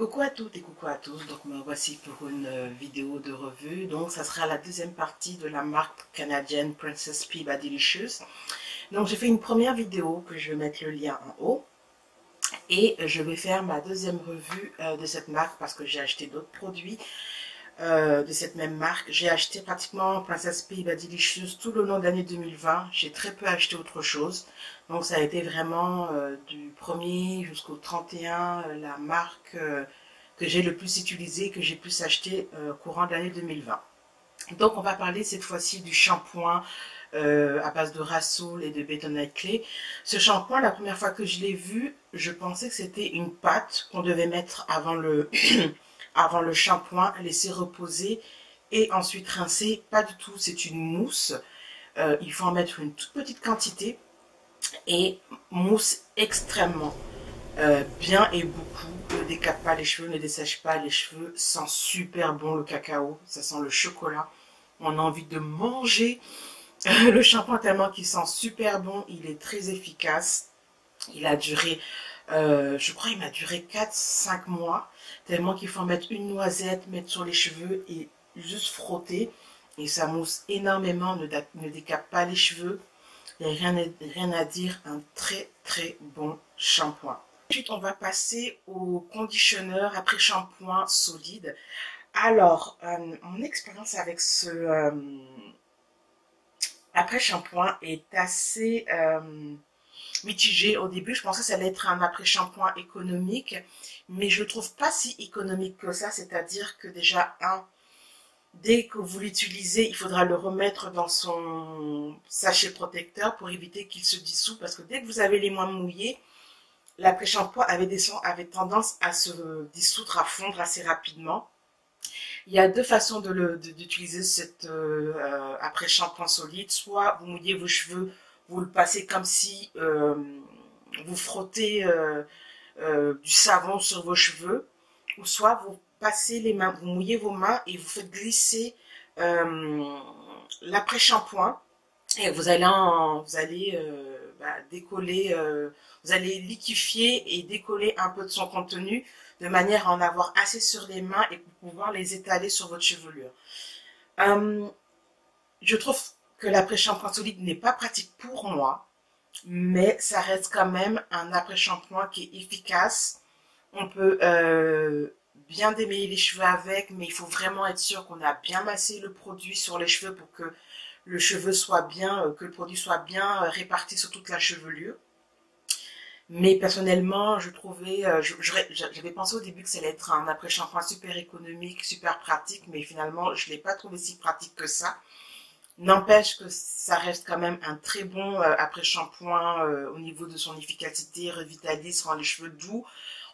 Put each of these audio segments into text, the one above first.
Coucou à toutes et coucou à tous, donc me voici pour une vidéo de revue. Donc ça sera la deuxième partie de la marque canadienne Princess Peabody Delicious. Donc j'ai fait une première vidéo que je vais mettre le lien en haut. Et je vais faire ma deuxième revue de cette marque parce que j'ai acheté d'autres produits de cette même marque. J'ai acheté pratiquement Princess Peabody Delicious tout le long de l'année 2020. J'ai très peu acheté autre chose. Donc ça a été vraiment du 1er jusqu'au 31 la marque que j'ai le plus utilisée, que j'ai plus acheté courant de l'année 2020. Donc on va parler cette fois-ci du shampoing à base de Rassoul et de Bentonite Clay. Ce shampoing, la première fois que je l'ai vu, je pensais que c'était une pâte qu'on devait mettre avant le, avant le shampoing, laisser reposer et ensuite rincer. Pas du tout, c'est une mousse. Il faut en mettre une toute petite quantité et mousse extrêmement bien et beaucoup. Ne décape pas les cheveux, ne dessèche pas les cheveux. Sent super bon le cacao, ça sent le chocolat. On a envie de manger le shampoing tellement qu'il sent super bon. Il est très efficace. Il a duré, je crois il m'a duré 4-5 mois. Tellement qu'il faut en mettre une noisette, mettre sur les cheveux et juste frotter. Et ça mousse énormément, ne décape pas les cheveux. Il n'y a rien à dire, un très très bon shampoing. Ensuite, on va passer au conditionneur après shampoing solide. Alors, mon expérience avec ce après shampoing est assez mitigée. Au début, je pensais que ça allait être un après shampoing économique, mais je le trouve pas si économique que ça. C'est-à-dire que déjà, dès que vous l'utilisez, il faudra le remettre dans son sachet protecteur pour éviter qu'il se dissout. Parce que dès que vous avez les mains mouillées, l'après-shampoing avait tendance à se dissoudre, à fondre assez rapidement. Il y a deux façons d'utiliser cet après-shampoing solide. Soit vous mouillez vos cheveux, vous le passez comme si vous frottez du savon sur vos cheveux. Ou soit vous passez les mains, vous mouillez vos mains et vous faites glisser l'après-shampoing. Et vous allez décoller, vous allez liquéfier et décoller un peu de son contenu de manière à en avoir assez sur les mains et pour pouvoir les étaler sur votre chevelure. Je trouve que l'après-shampoing solide n'est pas pratique pour moi, mais ça reste quand même un après-shampoing qui est efficace. On peut bien démêler les cheveux avec, mais il faut vraiment être sûr qu'on a bien massé le produit sur les cheveux pour que le cheveu soit bien, que le produit soit bien réparti sur toute la chevelure. Mais personnellement, je trouvais, j'avais pensé au début que ça allait être un après-shampoing super économique, super pratique, mais finalement, je ne l'ai pas trouvé si pratique que ça. N'empêche que ça reste quand même un très bon après-shampoing au niveau de son efficacité, revitalise, rend les cheveux doux.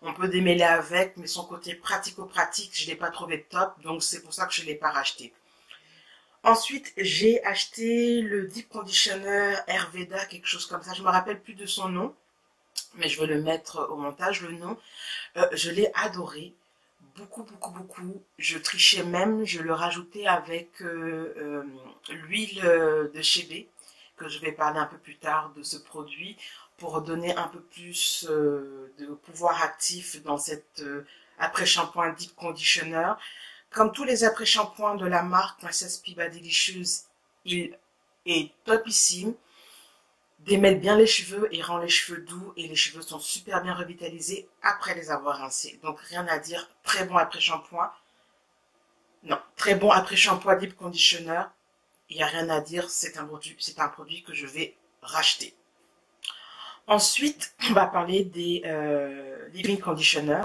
On peut démêler avec, mais son côté pratico-pratique, je ne l'ai pas trouvé top, donc c'est pour ça que je ne l'ai pas racheté. Ensuite, j'ai acheté le Deep Conditioner Ayurveda, quelque chose comme ça. Je ne me rappelle plus de son nom, mais je vais le mettre au montage, le nom. Je l'ai adoré. Beaucoup, beaucoup, beaucoup. Je trichais même, je le rajoutais avec l'huile de Chébé, que je vais parler un peu plus tard de ce produit, pour donner un peu plus de pouvoir actif dans cet après-shampoing Deep Conditioner. Comme tous les après-shampoings de la marque Princess Peabody Delicious, il est topissime, démêle bien les cheveux et rend les cheveux doux et les cheveux sont super bien revitalisés après les avoir rincés. Donc rien à dire, très bon après-shampoing. Non, très bon après-shampoing Deep Conditioner. Il n'y a rien à dire, c'est un produit que je vais racheter. Ensuite, on va parler des Leave-In Conditioner.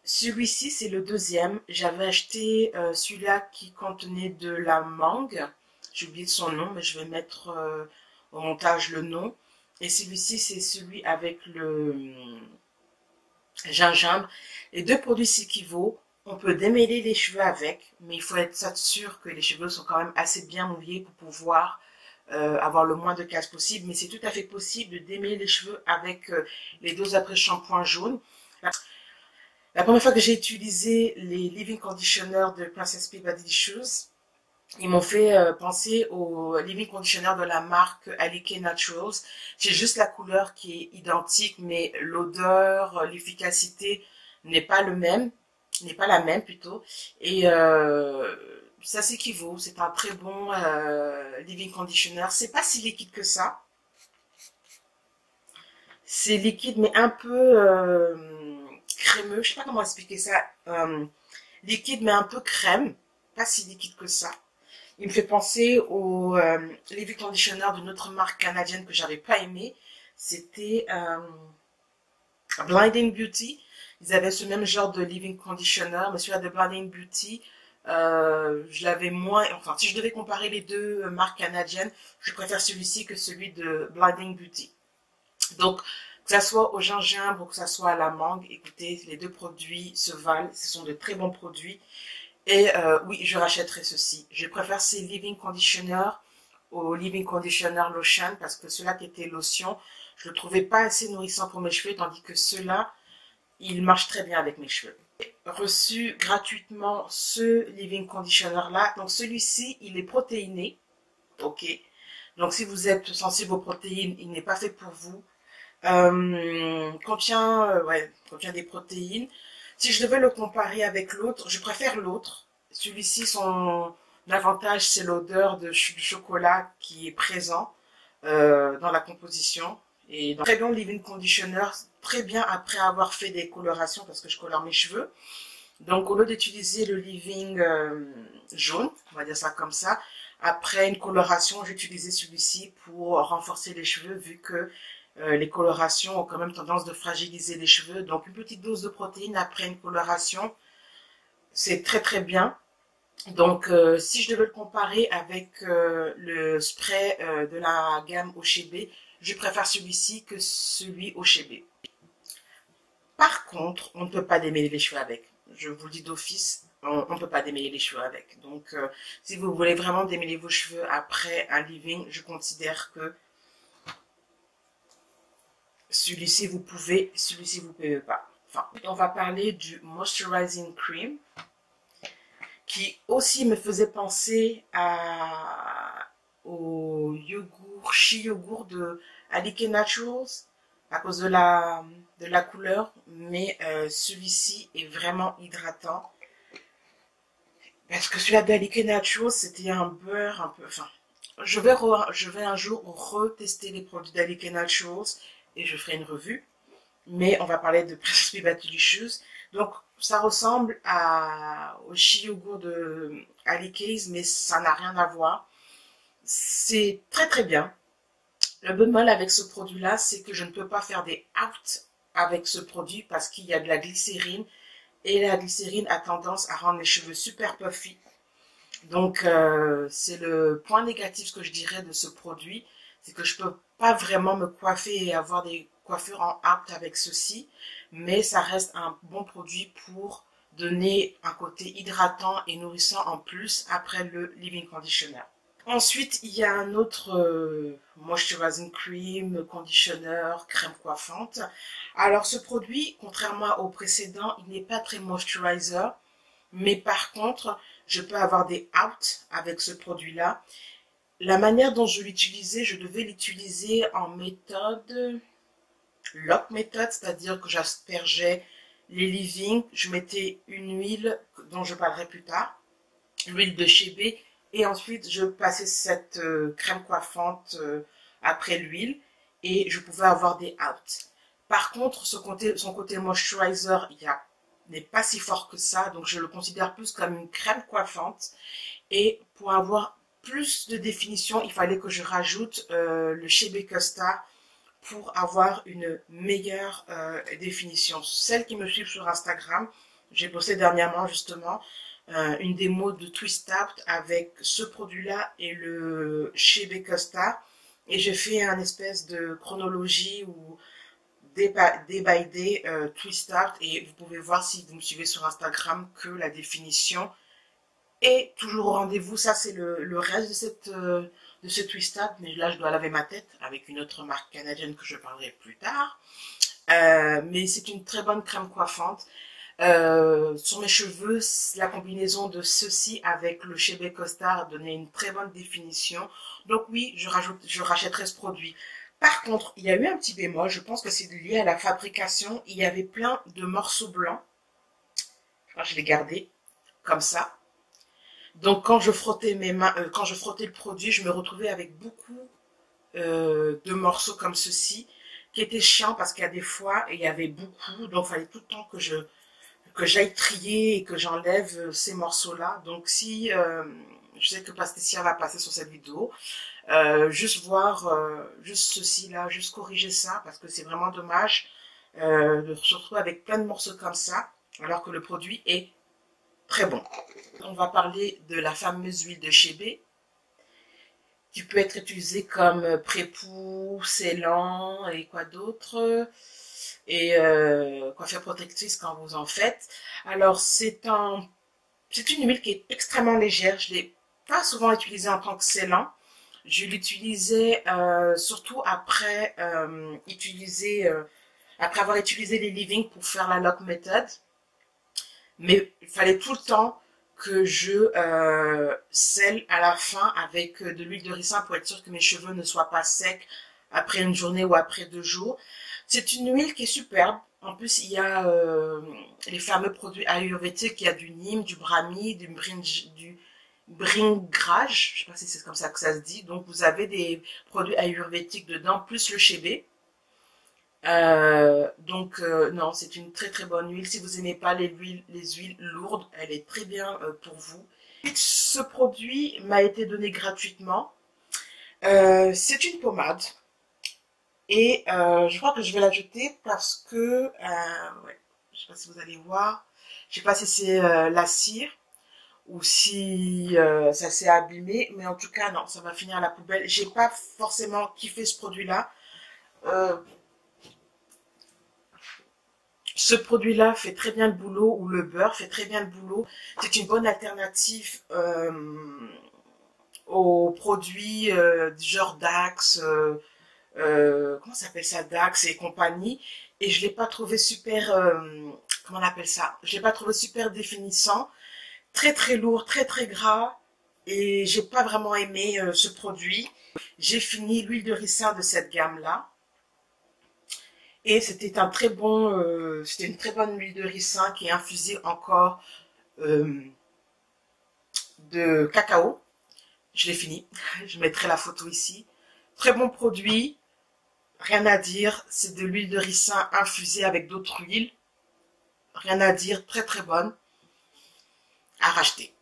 Celui-ci, c'est le deuxième. J'avais acheté celui-là qui contenait de la mangue. J'ai oublié son nom, mais je vais mettre au montage le nom. Et celui-ci, c'est celui avec le gingembre. Les deux produits s'équivaut. On peut démêler les cheveux avec, mais il faut être sûr que les cheveux sont quand même assez bien mouillés pour pouvoir avoir le moins de casse possible. Mais c'est tout à fait possible de démêler les cheveux avec les deux après-shampoings jaunes. La première fois que j'ai utilisé les Leave-In Conditioner de Princess Peabody Delicious, ils m'ont fait penser au Leave-In Conditioner de la marque Alike Naturals. J'ai juste la couleur qui est identique, mais l'odeur, l'efficacité n'est pas le même, n'est pas la même plutôt. Et ça s'équivaut. C'est un très bon leave-in conditioner. C'est pas si liquide que ça. C'est liquide mais un peu crémeux. Je sais pas comment expliquer ça. Liquide mais un peu crème. Pas si liquide que ça. Il me fait penser au leave-in conditioner d'une autre marque canadienne que j'avais pas aimé. C'était Blinding Beauty. Ils avaient ce même genre de leave-in conditioner, mais celui-là de Blinding Beauty, je l'avais moins. Enfin, si je devais comparer les deux marques canadiennes, je préfère celui-ci que celui de Blinding Beauty. Donc, que ça soit au gingembre ou que ça soit à la mangue, écoutez, les deux produits se valent. Ce sont de très bons produits. Et oui, je rachèterai ceci. Je préfère ces leave-in conditioner au leave-in conditioner lotion parce que ceux-là qui étaient lotion, je le trouvais pas assez nourrissant pour mes cheveux, tandis que ceux-là, ils marchent très bien avec mes cheveux. J'ai reçu gratuitement ce leave-in conditioner là. Donc celui-ci, il est protéiné. Ok. Donc si vous êtes sensible aux protéines, il n'est pas fait pour vous. Contient des protéines. Si je devais le comparer avec l'autre, je préfère l'autre. Celui-ci, son avantage, c'est l'odeur du chocolat qui est présent dans la composition. Et donc, très bon leave-in conditioner, très bien après avoir fait des colorations parce que je colore mes cheveux. Donc au lieu d'utiliser le leave-in jaune, on va dire ça comme ça, après une coloration, j'ai utilisé celui-ci pour renforcer les cheveux vu que les colorations ont quand même tendance de fragiliser les cheveux. Donc une petite dose de protéines après une coloration, c'est très très bien. Donc si je devais le comparer avec le spray de la gamme Ochebe, je préfère celui-ci que celui Ochebe. Par contre, on ne peut pas démêler les cheveux avec. Je vous le dis d'office, on ne peut pas démêler les cheveux avec. Donc si vous voulez vraiment démêler vos cheveux après un leave-in, je considère que celui-ci vous pouvez, celui-ci vous pouvez pas. Enfin, on va parler du Moisturizing Cream qui aussi me faisait penser au yogourt, Chi yogourt de Alike Naturals à cause de la couleur, mais celui-ci est vraiment hydratant. Parce que celui-là d'Alike Naturals, c'était un beurre un peu... Enfin, je vais un jour retester les produits d'Alike Naturals et je ferai une revue. Mais on va parler de Princess Be Delicious. Donc, ça ressemble au Chi yogourt de Alike's, mais ça n'a rien à voir. C'est très très bien. Le bon mal avec ce produit-là, c'est que je ne peux pas faire des out avec ce produit parce qu'il y a de la glycérine. Et la glycérine a tendance à rendre les cheveux super puffy. Donc, c'est le point négatif que je dirais de ce produit. C'est que je ne peux pas vraiment me coiffer et avoir des coiffures en out avec ceci. Mais ça reste un bon produit pour donner un côté hydratant et nourrissant en plus après le leave-in conditioner. Ensuite, il y a un autre moisturizing cream, conditioner, crème coiffante. Alors ce produit, contrairement au précédent, il n'est pas très moisturizer. Mais par contre, je peux avoir des outs avec ce produit-là. La manière dont je l'utilisais, je devais l'utiliser en méthode lock méthode, c'est-à-dire que j'aspergeais les leave-in, je mettais une huile dont je parlerai plus tard, l'huile de Chebe, et ensuite je passais cette crème coiffante après l'huile et je pouvais avoir des outs. Par contre, son côté moisturizer, n'est pas si fort que ça, donc je le considère plus comme une crème coiffante. Et pour avoir plus de définition, il fallait que je rajoute le Chebe Custard pour avoir une meilleure définition. Celles qui me suivent sur Instagram, j'ai posté dernièrement justement une démo de Twist Out avec ce produit-là et le Chebe Custard. Et j'ai fait un espèce de chronologie ou day by day Twist Out. Et vous pouvez voir si vous me suivez sur Instagram que la définition est toujours au rendez-vous. Ça, c'est le reste de ce Twist Out. Mais là, je dois laver ma tête avec une autre marque canadienne que je parlerai plus tard. Mais c'est une très bonne crème coiffante. Sur mes cheveux, la combinaison de ceci avec le Chebe Custard donnait une très bonne définition. Donc oui, je rachèterai ce produit. Par contre, il y a eu un petit bémol, je pense que c'est lié à la fabrication. Il y avait plein de morceaux blancs Alors, je l'ai gardé comme ça. Donc quand je frottais mes mains, quand je frottais le produit, je me retrouvais avec beaucoup de morceaux comme ceci, qui étaient chiants parce qu'il y a des fois, et il y avait beaucoup, donc il fallait tout le temps que j'aille trier et que j'enlève ces morceaux-là. Donc si, je sais que Pastécia va passer sur cette vidéo, juste voir, juste ceci là, juste corriger ça, parce que c'est vraiment dommage de se retrouver avec plein de morceaux comme ça, alors que le produit est très bon. On va parler de la fameuse huile de chébé, qui peut être utilisée comme prépoux, scellant et quoi d'autre, et coiffure protectrice quand vous en faites. Alors c'est une huile qui est extrêmement légère. Je l'ai pas souvent utilisée en tant que scellant. Je l'utilisais surtout après après avoir utilisé les leave-in pour faire la lock method. Mais il fallait tout le temps que je scelle à la fin avec de l'huile de ricin pour être sûr que mes cheveux ne soient pas secs après une journée ou après 2 jours. C'est une huile qui est superbe. En plus, il y a les fameux produits ayurvédiques. Il y a du neem, du brahmi, du bringraj. Je ne sais pas si c'est comme ça que ça se dit. Donc, vous avez des produits ayurvédiques dedans, plus le chébé. Non, c'est une très très bonne huile. Si vous n'aimez pas les huiles lourdes, elle est très bien pour vous. Ce produit m'a été donné gratuitement. C'est une pommade. Et je crois que je vais la jeter parce que, ouais, je sais pas si vous allez voir. Je sais pas si c'est la cire ou si ça s'est abîmé. Mais en tout cas, non, ça va finir à la poubelle. J'ai pas forcément kiffé ce produit-là. Ce produit-là fait très bien le boulot, ou le beurre fait très bien le boulot. C'est une bonne alternative aux produits du genre Dax, comment ça s'appelle ça, Dax et compagnie. Et je l'ai pas trouvé super, comment on appelle ça? Je l'ai pas trouvé super définissant, très très lourd, très très gras. Et j'ai pas vraiment aimé ce produit. J'ai fini l'huile de ricin de cette gamme-là. Et c'était c'était une très bonne huile de ricin qui est infusée encore de cacao. Je l'ai fini. Je mettrai la photo ici. Très bon produit. Rien à dire. C'est de l'huile de ricin infusée avec d'autres huiles. Rien à dire. Très très bonne. À racheter.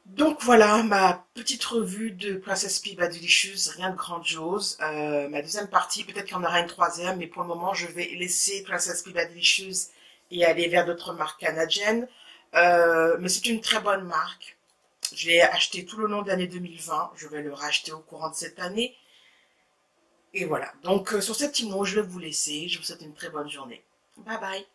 Donc voilà ma petite revue de Princess P Bad Delicious, rien de grandiose. Ma deuxième partie, peut-être qu'il y en aura une troisième, mais pour le moment je vais laisser Princess P Bad Delicious et aller vers d'autres marques canadiennes. Mais c'est une très bonne marque. Je l'ai acheté tout le long de l'année 2020, je vais le racheter au courant de cette année. Et voilà, donc sur ces petits mots, je vais vous laisser. Je vous souhaite une très bonne journée. Bye bye.